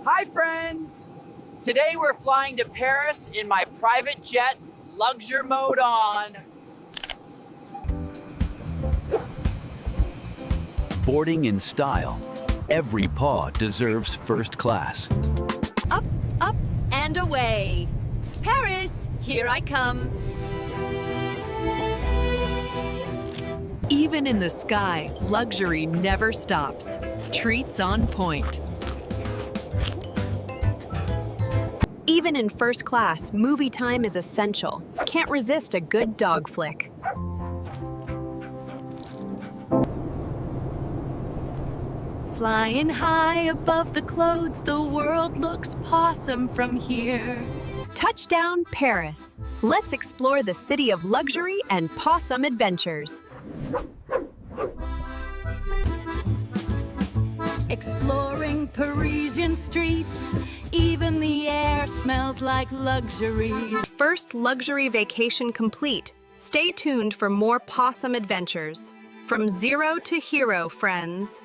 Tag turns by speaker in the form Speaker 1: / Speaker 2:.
Speaker 1: Hi friends! Today we're flying to Paris in my private jet, luxury mode on.
Speaker 2: Boarding in style. Every paw deserves first class.
Speaker 3: Up, up, and away. Paris, here I come. Even in the sky, luxury never stops. Treats on point. Even in first class, movie time is essential. Can't resist a good dog flick. Flying high above the clouds, the world looks possum from here. Touchdown, Paris. Let's explore the city of luxury and possum adventures. Exploring Parisian streets, even the air smells like luxury. First luxury vacation complete. Stay tuned for more possum adventures. From zero to hero, friends.